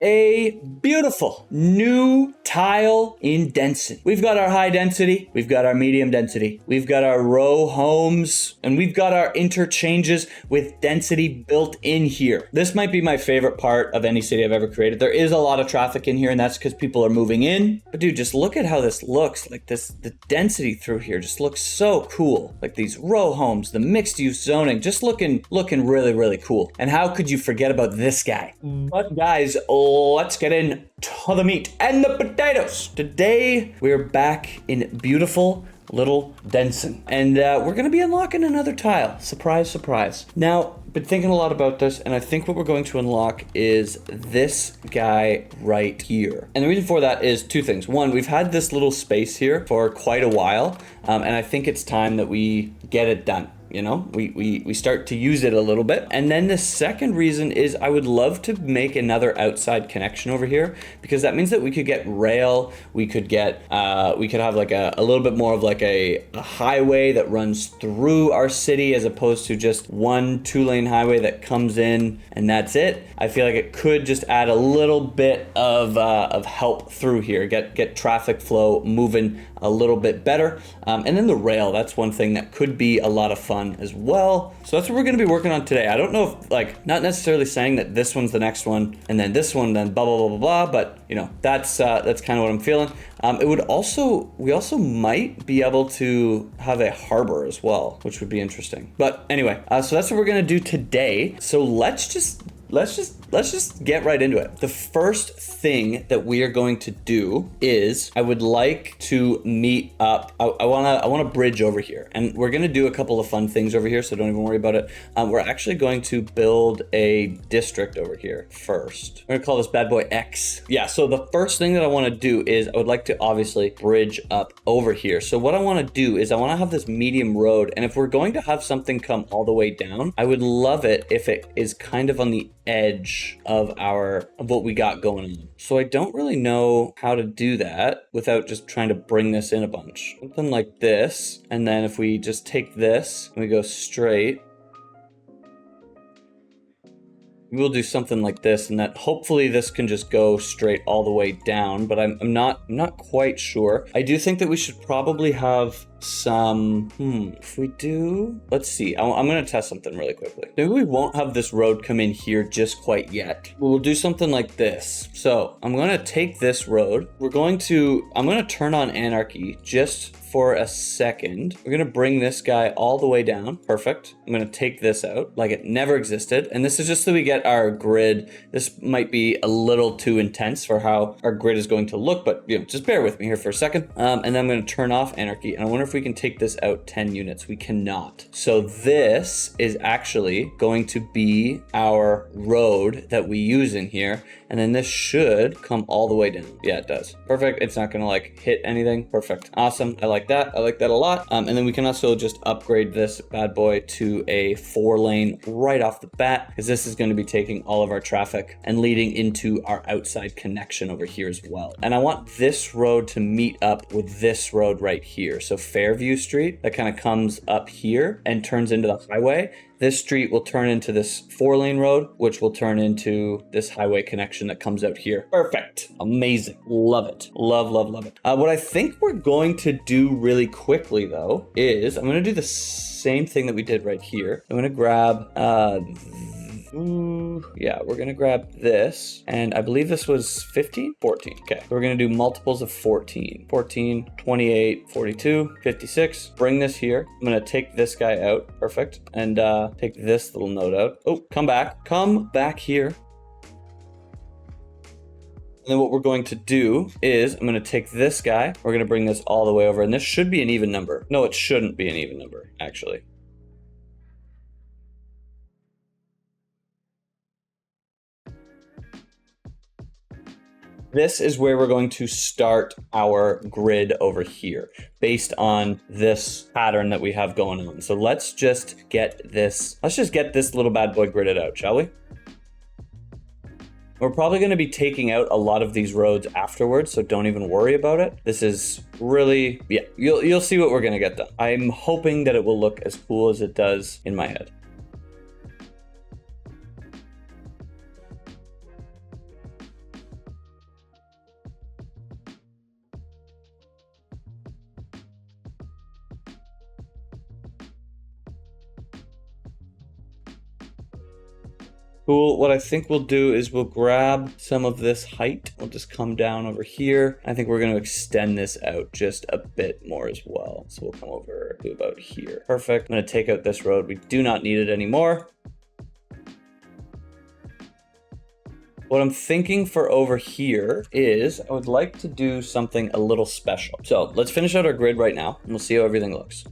A beautiful new tile in Denson. We've got our high density, we've got our medium density, we've got our row homes, and we've got our interchanges with density built in here. This might be my favorite part of any city I've ever created. There is a lot of traffic in here, and that's because people are moving in. But dude, just look at how this looks. Like this, the density through here just looks so cool. Like these row homes, the mixed use zoning, just looking really, really cool. And how could you forget about this guy? But guys, let's get into the meat and the potatoes. Today, we're back in beautiful little Denson. And we're gonna be unlocking another tile. Surprise, surprise. Now, been thinking a lot about this, and I think what we're going to unlock is this guy right here. And the reason for that is two things. One, we've had this little space here for quite a while, and I think it's time that we get it done. You know, we start to use it a little bit. And then the second reason is I would love to make another outside connection over here, because that means that we could get rail, we could get, we could have like a little bit more of like a highway that runs through our city as opposed to just one 2-lane highway that comes in and that's it. I feel like it could just add a little bit of help through here, get traffic flow moving a little bit better. And then the rail, that's one thing that could be a lot of fun as well. So that's what we're gonna be working on today. I don't know if, like, not necessarily saying that this one's the next one and then this one, then blah, blah, blah, blah, blah, but you know, that's kind of what I'm feeling. We also might be able to have a harbor as well, which would be interesting. But anyway, so that's what we're gonna do today. So let's just get right into it. The first thing that we are going to do is I would like to meet up. I want to bridge over here, and we're going to do a couple of fun things over here, so don't even worry about it. We're actually going to build a district over here first. We're going to call this bad boy X. Yeah, so the first thing that I want to do is I would like to obviously bridge up over here. So what I want to do is I want to have this medium road, and if we're going to have something come all the way down, I would love it if it is kind of on the edge of what we got going on. So I don't really know how to do that without just trying to bring this in a bunch. Something like this, and then if we just take this and we go straight, we'll do something like this, and that hopefully this can just go straight all the way down, but I'm not quite sure. I do think that we should probably have some, if we do, let's see, I'm gonna test something really quickly. Maybe we won't have this road come in here just quite yet. We'll do something like this. So I'm gonna take this road. I'm gonna turn on anarchy just for a second. We're gonna bring this guy all the way down. Perfect. I'm gonna take this out like it never existed. And this is just so we get our grid. This might be a little too intense for how our grid is going to look, but you know, just bear with me here for a second. And then I'm gonna turn off anarchy. And I wonder if we can take this out 10 units. We cannot. So this is actually going to be our road that we use in here. And then this should come all the way down. Yeah, it does. Perfect. It's not gonna like hit anything. Perfect. Awesome. I like that. I like that a lot. And then we can also just upgrade this bad boy to a 4-lane right off the bat, because this is going to be taking all of our traffic and leading into our outside connection over here as well. And I want this road to meet up with this road right here. So Fairview Street, that kind of comes up here and turns into the highway. This street will turn into this 4-lane road, which will turn into this highway connection that comes out here. Perfect. Amazing. Love it. Love, love, love it. What I think we're going to do really quickly, though, is I'm going to do the same thing that we did right here. I'm going to grab we're gonna grab this, and I believe this was 15? 14. Okay, so we're gonna do multiples of 14. 14, 28, 42, 56. Bring this here. I'm gonna take this guy out. Perfect. And take this little node out. Oh, come back here. And then what we're going to do is I'm going to take this guy. We're going to bring this all the way over, and this should be an even number. No, it shouldn't be an even number, actually. This is where we're going to start our grid over here based on this pattern that we have going on. So let's just get this little bad boy gridded out, shall we? We're probably going to be taking out a lot of these roads afterwards, so don't even worry about it. This is really, yeah, you'll see what we're going to get done. I'm hoping that it will look as cool as it does in my head. Cool. What I think we'll do is we'll grab some of this height. We'll just come down over here. I think we're going to extend this out just a bit more as well. So we'll come over to about here. Perfect. I'm going to take out this road. We do not need it anymore. What I'm thinking for over here is I would like to do something a little special. So let's finish out our grid right now and we'll see how everything looks.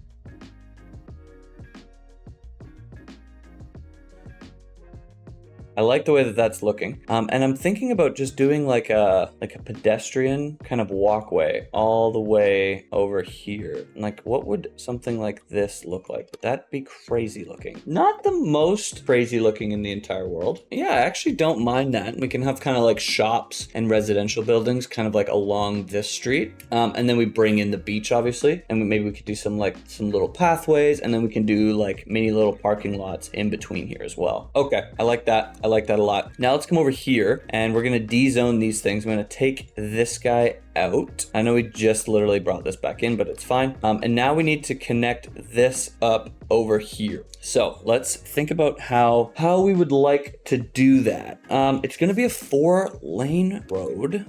I like the way that that's looking. And I'm thinking about just doing like a pedestrian kind of walkway all the way over here. Like, what would something like this look like? Would that be crazy looking? Not the most crazy looking in the entire world. Yeah, I actually don't mind that. We can have kind of like shops and residential buildings kind of like along this street. And then we bring in the beach, obviously. And maybe we could do some little pathways, and then we can do like mini little parking lots in between here as well. Okay, I like that. I like that a lot. Now let's come over here and we're going to de-zone these things. I'm going to take this guy out. I know we just literally brought this back in, but it's fine. And now we need to connect this up over here. So let's think about how we would like to do that. It's going to be a 4-lane road.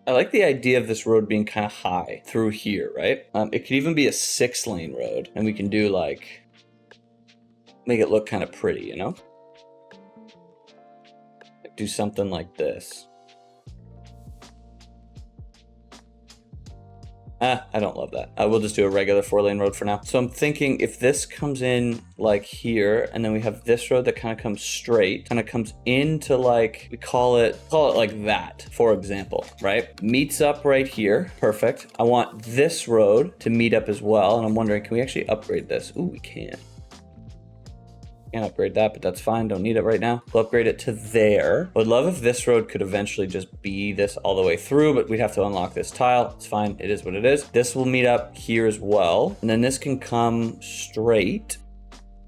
I like the idea of this road being kind of high through here, right? It could even be a 6-lane road, and we can do like, make it look kind of pretty, you know? Like do something like this. I don't love that. We'll just do a regular 4-lane road for now. So I'm thinking if this comes in like here, and then we have this road that kind of comes straight, kind of comes into like, we call it like that, for example, right? Meets up right here. Perfect. I want this road to meet up as well. And I'm wondering, can we actually upgrade this? Ooh, we can. Can't upgrade that, but that's fine. Don't need it right now. We'll upgrade it to there. I would love if this road could eventually just be this all the way through, but we'd have to unlock this tile. It's fine. It is what it is. This will meet up here as well. And then this can come straight,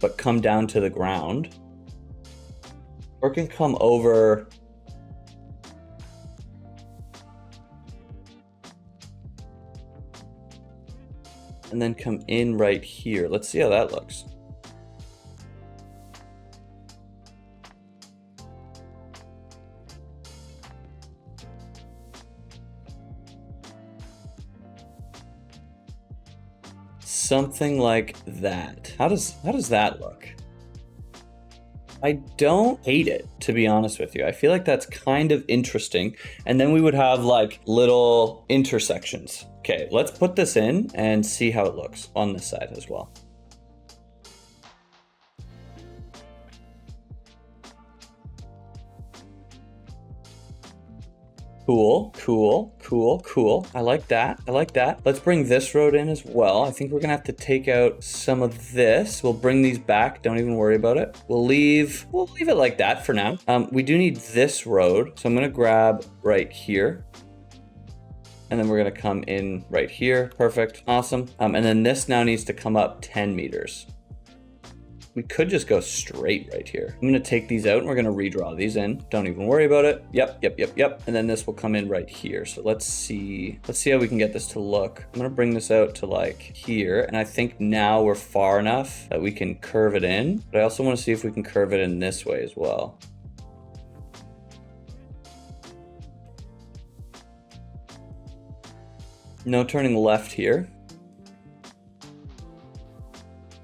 but come down to the ground. Or it can come over. And then come in right here. Let's see how that looks. Something like that. How does that look? I don't hate it, to be honest with you. I feel like that's kind of interesting. And then we would have like little intersections. Okay, let's put this in and see how it looks on this side as well. Cool, cool, cool, cool. I like that. I like that. Let's bring this road in as well. I think we're gonna have to take out some of this. We'll bring these back. Don't even worry about it. We'll leave it like that for now. We do need this road. So I'm gonna grab right here. And then we're gonna come in right here. Perfect, awesome. And then this now needs to come up 10 meters. We could just go straight right here. I'm gonna take these out and we're gonna redraw these in. Don't even worry about it. Yep. And then this will come in right here. So let's see how we can get this to look. I'm gonna bring this out to like here. And I think now we're far enough that we can curve it in. But I also wanna see if we can curve it in this way as well. No turning left here.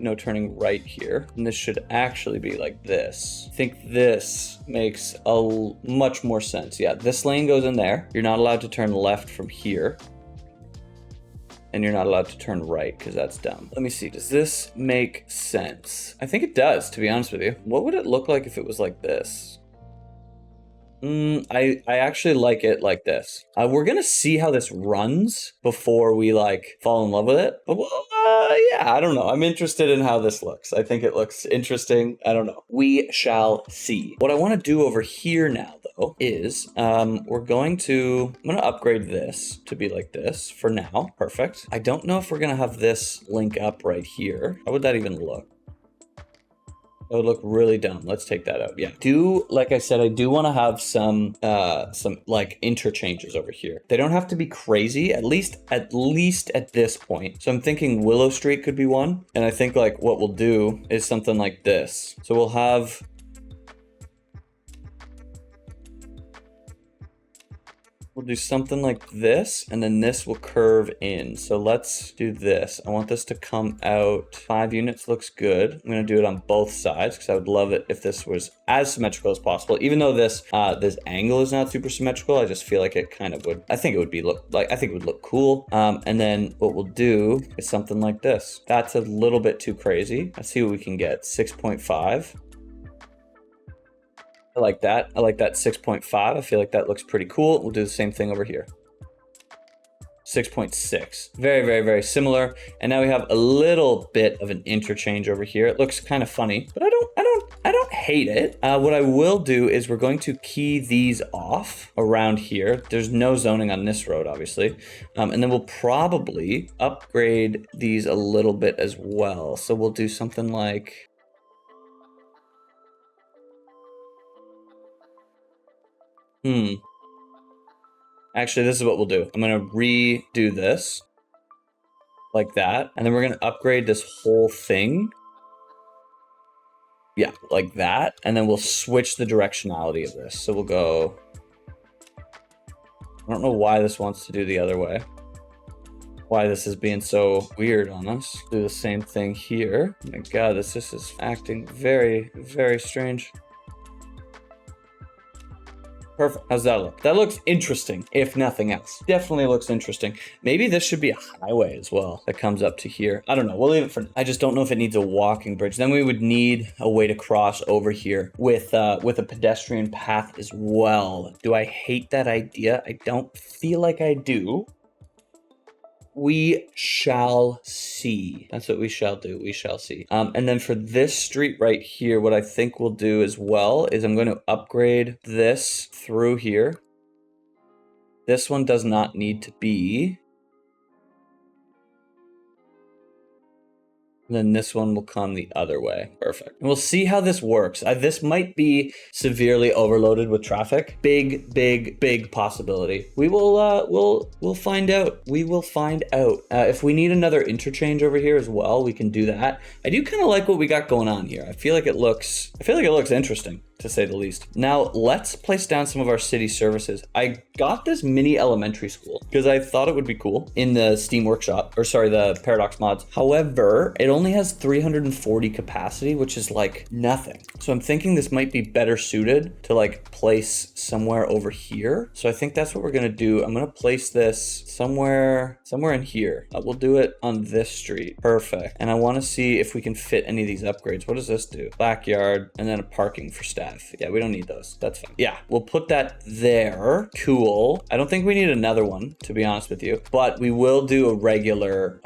No turning right here. And this should actually be like this. I think this makes a much more sense. Yeah, this lane goes in there. You're not allowed to turn left from here. And you're not allowed to turn right because that's dumb. Let me see, does this make sense? I think it does, to be honest with you. What would it look like if it was like this? I actually like it like this. We're gonna see how this runs before we like fall in love with it. But yeah, I don't know. I'm interested in how this looks. I think it looks interesting. I don't know. We shall see. What I want to do over here now though is I'm gonna upgrade this to be like this for now. Perfect. I don't know if we're gonna have this link up right here. How would that even look? That would look really dumb. Let's take that out. Yeah. Like I said, I do want to have some like interchanges over here. They don't have to be crazy, at least at this point. So I'm thinking Willow Street could be one. And I think like what we'll do is something like this. So we'll have we'll do something like this, and then this will curve in. So let's do this. I want this to come out 5 units. Looks good. I'm gonna do it on both sides because I would love it if this was as symmetrical as possible. Even though this this angle is not super symmetrical, I just feel like it kind of would. I think it would look cool. And then what we'll do is something like this. That's a little bit too crazy. Let's see what we can get. 6.5. I like that. I like that 6.5. I feel like that looks pretty cool. We'll do the same thing over here. 6.6. Very, very, very similar. And now we have a little bit of an interchange over here. It looks kind of funny, but I don't hate it. What I will do is we're going to key these off around here. There's no zoning on this road, obviously. And then we'll probably upgrade these a little bit as well. So we'll do something like, actually, this is what we'll do. I'm gonna redo this like that, and then we're gonna upgrade this whole thing. Yeah, like that, and then we'll switch the directionality of this. So we'll go, I don't know why this wants to do the other way. Why this is being so weird on us. Do the same thing here. Oh my God, this is acting very, very strange. Perfect. How's that look? That looks interesting, if nothing else. Definitely looks interesting. Maybe this should be a highway as well that comes up to here. I don't know. We'll leave it for now. I just don't know if it needs a walking bridge. Then we would need a way to cross over here with a pedestrian path as well. Do I hate that idea? I don't feel like I do. We shall see. That's what we shall do. We shall see. And then for this street right here, what I think we'll do as well is I'm going to upgrade this through here. This one does not need to be. And then this one will come the other way. Perfect. And we'll see how this works. This might be severely overloaded with traffic. Big, big, big possibility. We will, we'll find out. We will find out. If we need another interchange over here as well, we can do that. I do kind of like what we got going on here. I feel like it looks interesting, to say the least. Now let's place down some of our city services. I got this mini elementary school because I thought it would be cool in the Steam Workshop, or sorry, the Paradox mods. However, it only has 340 capacity, which is like nothing. So I'm thinking this might be better suited to like place somewhere over here. So I think that's what we're gonna do. I'm gonna place this somewhere in here. We'll do it on this street. Perfect. And I wanna see if we can fit any of these upgrades. What does this do? Backyard, and then a parking for staff. Yeah, we don't need those. That's fine. Yeah, we'll put that there. Cool. I don't think we need another one, to be honest with you, but we will do a regular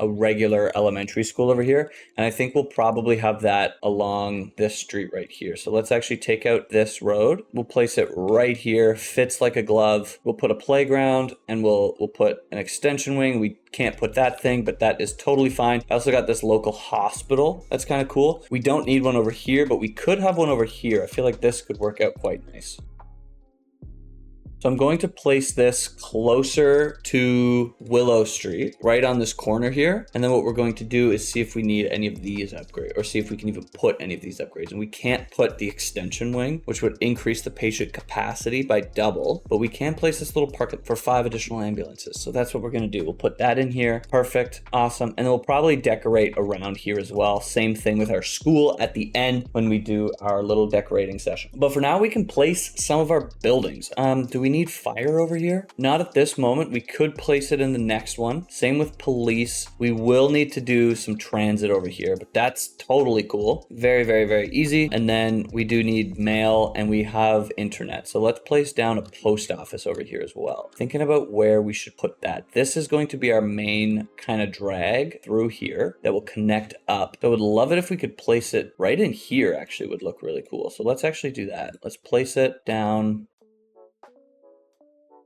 elementary school over here. And I think we'll probably have that along this street right here. So let's actually take out this road. We'll place it right here. Fits like a glove. We'll put a playground, and we'll put an extension wing. We can't put that thing, but that is totally fine. I also got this local hospital. That's kind of cool. We don't need one over here, but we could have one over here. I feel like this could work out quite nice. So I'm going to place this closer to Willow Street, right on this corner here. And then what we're going to do is see if we need any of these upgrades, or see if we can even put any of these upgrades. And we can't put the extension wing, which would increase the patient capacity by double, but we can place this little park for 5 additional ambulances. So that's what we're gonna do. We'll put that in here. Perfect, awesome. And then we'll probably decorate around here as well. Same thing with our school at the end when we do our little decorating session. But for now, we can place some of our buildings. Do we need fire over here? Not at this moment. We could place it in the next one. Same with police. We will need to do some transit over here, but that's totally cool. Very, very, very easy. And then we do need mail, and we have internet. So let's place down a post office over here as well. Thinking about where we should put that. This is going to be our main kind of drag through here that will connect up. I would love it if we could place it right in here. Actually would look really cool. So let's actually do that. Let's place it down.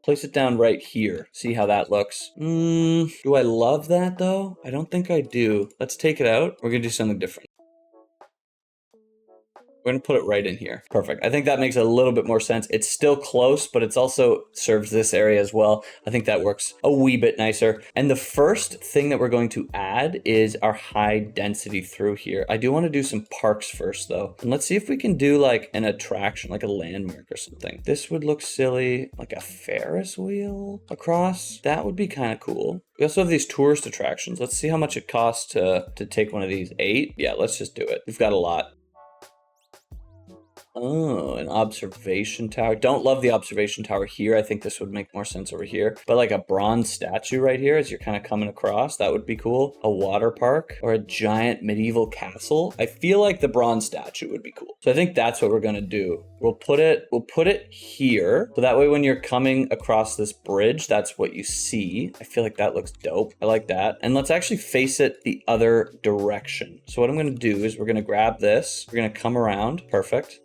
Place it down right here. See how that looks. Do I love that though? I don't think I do. Let's take it out. We're gonna do something different. We're gonna put it right in here. Perfect. I think that makes a little bit more sense. It's still close, but it's also serves this area as well. I think that works a wee bit nicer. And the first thing that we're going to add is our high density through here. I do want to do some parks first though. And let's see if we can do like an attraction, like a landmark or something. This would look silly, like a Ferris wheel across. That would be kind of cool. We also have these tourist attractions. Let's see how much it costs to take one of these. 8? Yeah, let's just do it. We've got a lot. Oh, an observation tower. Don't love the observation tower here. I think this would make more sense over here. But like a bronze statue right here as you're kind of coming across, that would be cool. A water park or a giant medieval castle. I feel like the bronze statue would be cool. So I think that's what we're gonna do. We'll put it here. So that way when you're coming across this bridge, that's what you see. I feel like that looks dope. I like that. And let's actually face it the other direction. So what I'm gonna do is we're gonna grab this. We're gonna come around. Perfect.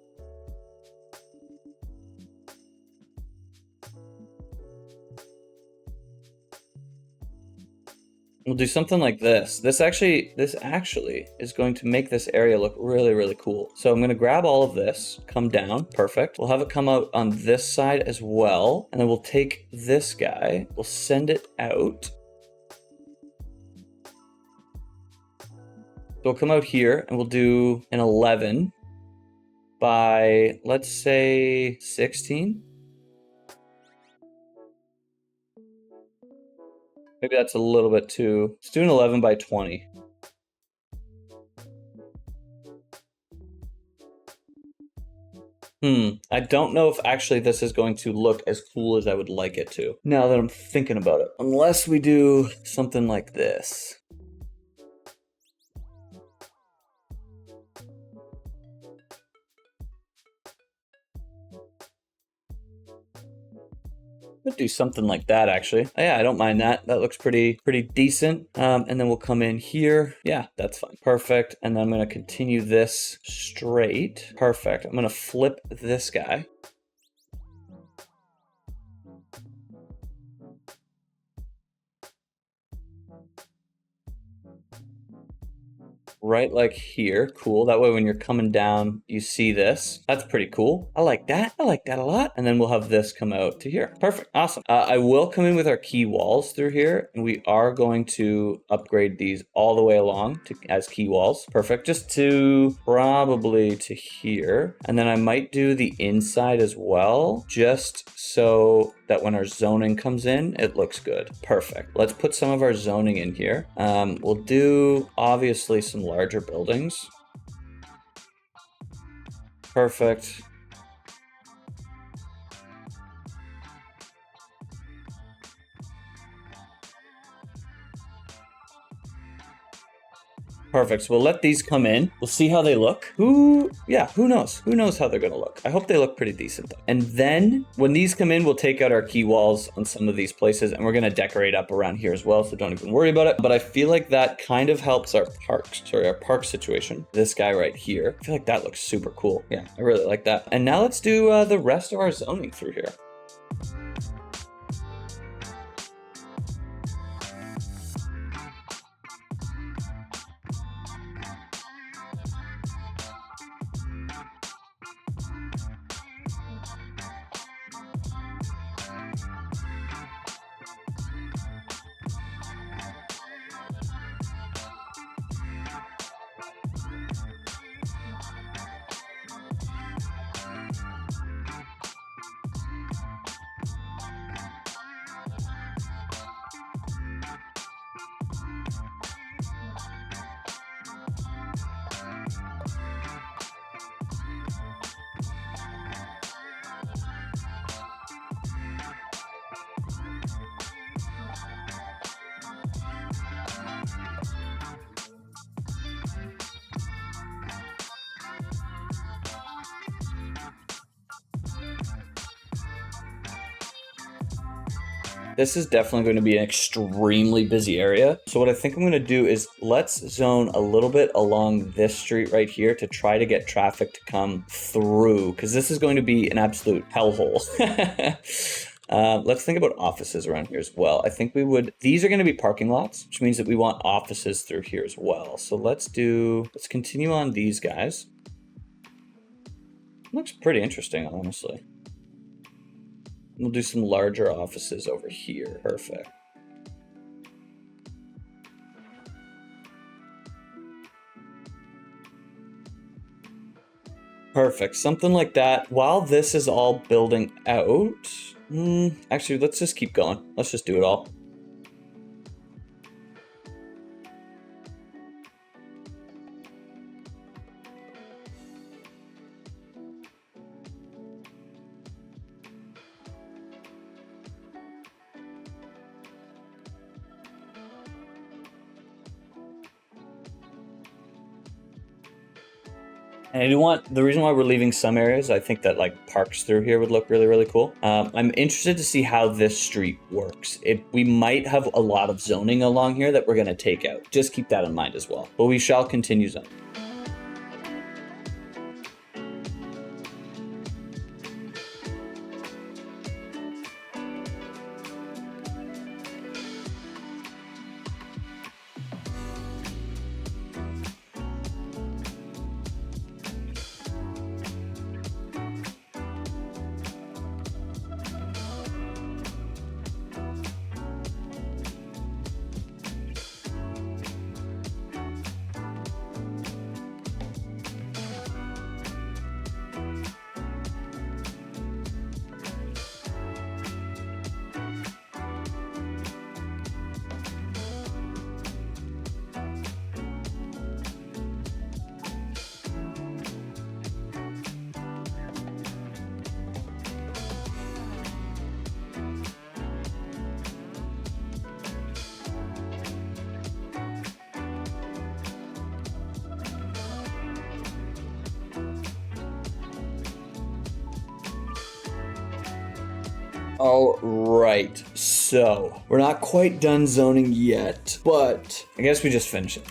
We'll do something like this. This actually is going to make this area look really, really cool. So I'm going to grab all of this, come down, perfect. We'll have it come out on this side as well. And then we'll take this guy, we'll send it out. So we'll come out here and we'll do an 11 by, let's say, 16. Maybe that's a little bit too. Let's do an 11 by 20. I don't know if actually this is going to look as cool as I would like it to, now that I'm thinking about it. Unless we do something like this. Could do something like that actually. Yeah, I don't mind that. That looks pretty decent. And then we'll come in here. Yeah, that's fine. Perfect. And then I'm gonna continue this straight. Perfect. I'm gonna flip this guy. Right like here. Cool. That way when you're coming down, you see this. That's pretty cool. I like that. I like that a lot. And then we'll have this come out to here. Perfect. Awesome. I will come in with our key walls through here, and we are going to upgrade these all the way along as key walls. Perfect. Just to probably to here. And then I might do the inside as well, just so that when our zoning comes in, it looks good. Perfect. Let's put some of our zoning in here. We'll do obviously some larger buildings. Perfect. Perfect. So we'll let these come in. We'll see how they look. Who knows? Who knows how they're going to look? I hope they look pretty decent though. And then when these come in, we'll take out our key walls on some of these places, and we're going to decorate up around here as well. So don't even worry about it. But I feel like that kind of helps our park situation. This guy right here. I feel like that looks super cool. Yeah, I really like that. And now let's do the rest of our zoning through here. This is definitely going to be an extremely busy area. So what I think I'm going to do is let's zone a little bit along this street right here to try to get traffic to come through, because this is going to be an absolute hellhole. Let's think about offices around here as well. I think these are going to be parking lots, which means that we want offices through here as well. So let's continue on these guys. Looks pretty interesting, honestly. We'll do some larger offices over here. Perfect. Perfect, something like that. While this is all building out, actually, let's just keep going. Let's just do it all. And I do want, the reason why we're leaving some areas, I think that like parks through here would look really, really cool. I'm interested to see how this street works. We might have a lot of zoning along here that we're gonna take out. Just keep that in mind as well. But we shall continue zoning. All right, so we're not quite done zoning yet, but I guess we just finish it.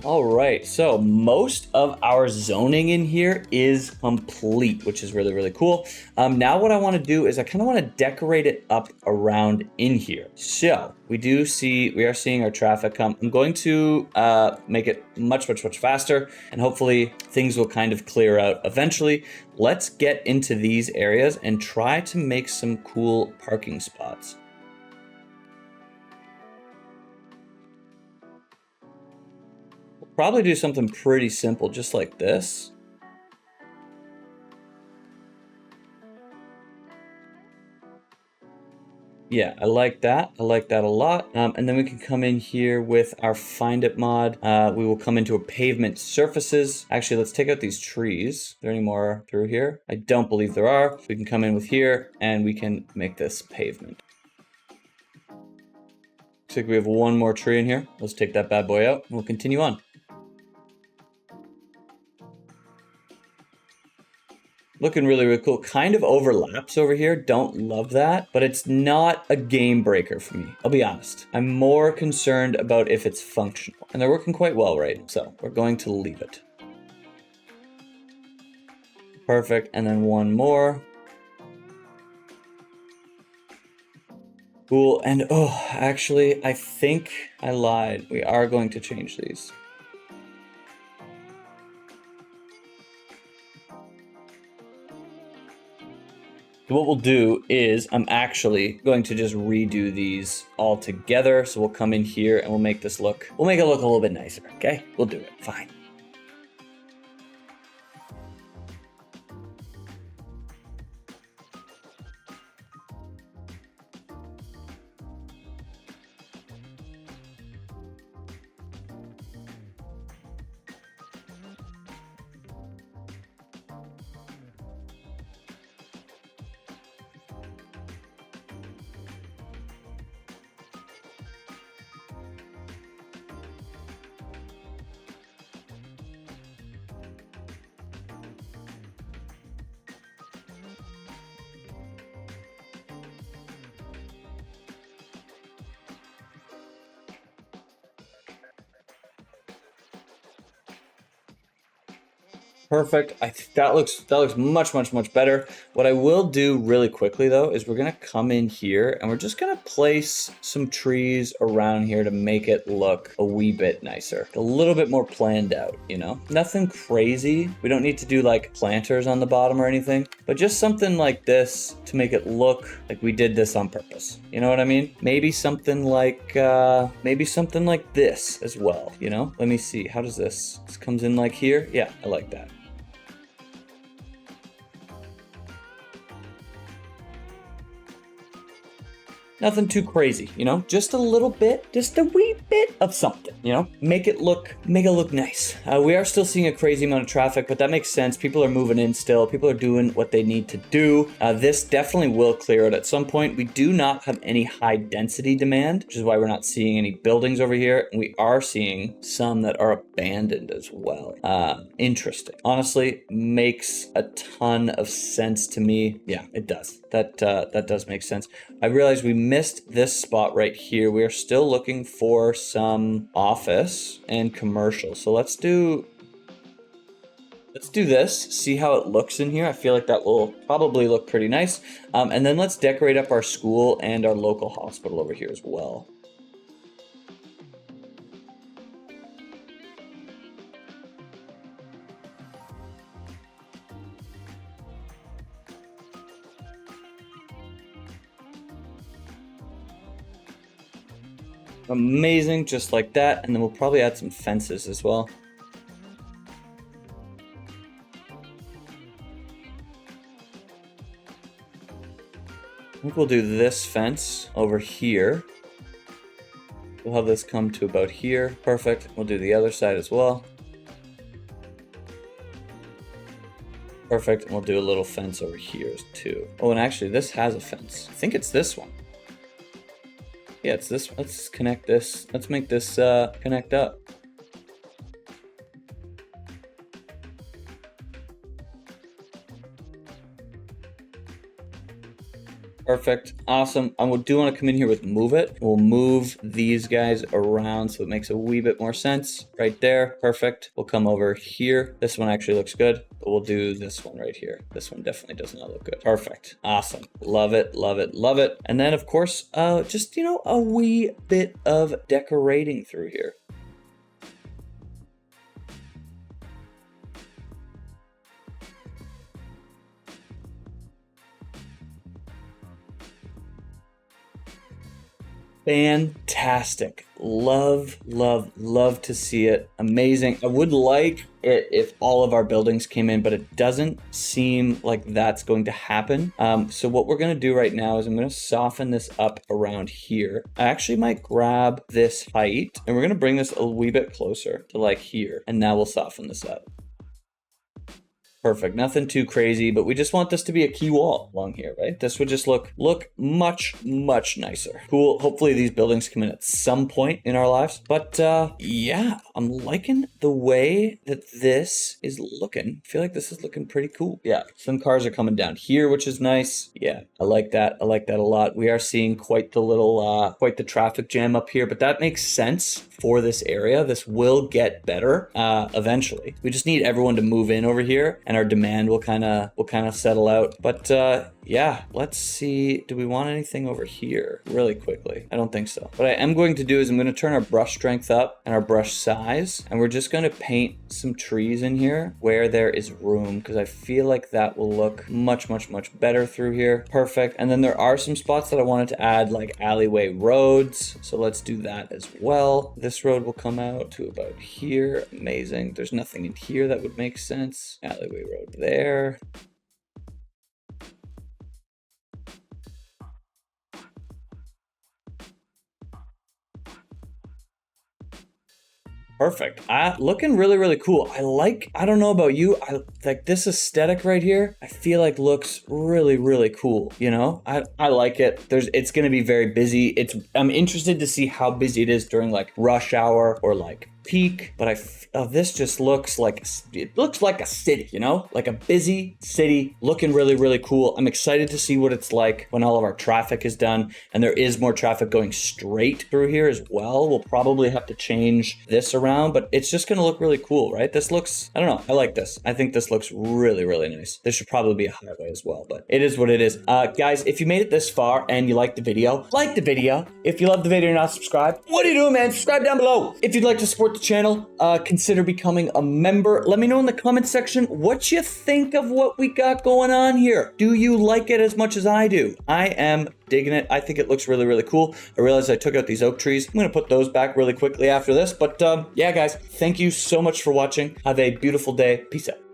All right, so most of our zoning in here is complete, which is really, really cool. Now what I wanna do is I kinda wanna decorate it up around in here. So we are seeing our traffic come. I'm going to make it much, much, much faster, and hopefully things will kind of clear out eventually. Let's get into these areas and try to make some cool parking spots. Probably do something pretty simple, just like this. Yeah, I like that. I like that a lot. And then we can come in here with our Find It mod. We will come into a pavement surfaces. Actually, let's take out these trees. Are there any more through here? I don't believe there are. We can come in with here and we can make this pavement. Looks like we have one more tree in here. Let's take that bad boy out and we'll continue on. Looking really, really cool. Kind of overlaps over here. Don't love that, but it's not a game breaker for me. I'll be honest. I'm more concerned about if it's functional. And they're working quite well, right? So we're going to leave it. Perfect. And then one more. Cool. And oh, actually, I think I lied. We are going to change these. So what we'll do is I'm actually going to just redo these all together. So we'll come in here and we'll make it look a little bit nicer. Okay, we'll do it. Fine. Perfect. I think that looks much better. What I will do really quickly though is we're gonna come in here and we're just gonna place some trees around here to make it look a wee bit nicer, a little bit more planned out, you know? Nothing crazy. We don't need to do like planters on the bottom or anything, but just something like this to make it look like we did this on purpose. You know what I mean? Maybe something like this as well, you know? Let me see. How does this comes in like here? Yeah, I like that. Nothing too crazy, you know, just a little bit, just a wee bit of something, you know, make it look nice. We are still seeing a crazy amount of traffic, but that makes sense. People are moving in still. People are doing what they need to do. This definitely will clear out at some point. We do not have any high density demand, which is why we're not seeing any buildings over here. And we are seeing some that are abandoned as well. Interesting. Honestly, makes a ton of sense to me. Yeah, it does. That does make sense. I realize we missed this spot right here. We are still looking for some office and commercial. So let's do this, see how it looks in here. I feel like that will probably look pretty nice. And then let's decorate up our school and our local hospital over here as well. Amazing, just like that. And then we'll probably add some fences as well. I think we'll do this fence over here. We'll have this come to about here. Perfect. We'll do the other side as well. Perfect. And we'll do a little fence over here too. Oh, and actually this has a fence. I think it's this one. Yeah, it's this. Let's connect this. Let's make this connect up. Perfect. Awesome. I do want to come in here with move it. We'll move these guys around so it makes a wee bit more sense. Right there. Perfect. We'll come over here. This one actually looks good, but we'll do this one right here. This one definitely does not look good. Perfect. Awesome. Love it. Love it. Love it. And then of course, just, you know, a wee bit of decorating through here. Fantastic. Love, love, love to see it. Amazing. I would like it if all of our buildings came in, but it doesn't seem like that's going to happen. So what we're going to do right now is I'm going to soften this up around here. I actually might grab this height and we're going to bring this a wee bit closer to like here. And now we'll soften this up. Perfect. Nothing too crazy, but we just want this to be a key wall along here, right? This would just look much nicer. Cool. Hopefully these buildings come in at some point in our lives. But yeah, I'm liking the way that this is looking. I feel like this is looking pretty cool. Yeah, some cars are coming down here, which is nice. Yeah, I like that. I like that a lot. We are seeing quite the little, quite the traffic jam up here, but that makes sense for this area. This will get better eventually. We just need everyone to move in over here, and our demand will kind of settle out. But yeah, let's see. Do we want anything over here really quickly? I don't think so. What I am going to do is I'm going to turn our brush strength up and our brush size, and we're just going to paint some trees in here where there is room, because I feel like that will look much better through here. Perfect. And then there are some spots that I wanted to add, like alleyway roads. So let's do that as well. This road will come out to about here. Amazing. There's nothing in here that would make sense. Alleyway road there. Perfect. Looking really cool. I don't know about you, I like this aesthetic right here. I feel like looks really cool, you know? I like it. It's gonna be very busy. I'm interested to see how busy it is during like rush hour or like peak, but this just looks like a city, you know, like a busy city looking really cool. I'm excited to see what it's like when all of our traffic is done, and there is more traffic going straight through here as well. We'll probably have to change this around, but it's just going to look really cool, right? This looks, I don't know, I like this. I think this looks really nice. This should probably be a highway as well, but it is what it is. Guys, if you made it this far and you liked the video, like the video. If you love the video and you're not subscribed, what are you doing, man? Subscribe down below. If you'd like to support the channel, consider becoming a member. Let me know in the comment section what you think of what we got going on here. Do you like it as much as I do? I am digging it. I think it looks really cool. I realized I took out these oak trees. I'm gonna put those back really quickly after this, but yeah guys, thank you so much for watching. Have a beautiful day. Peace out.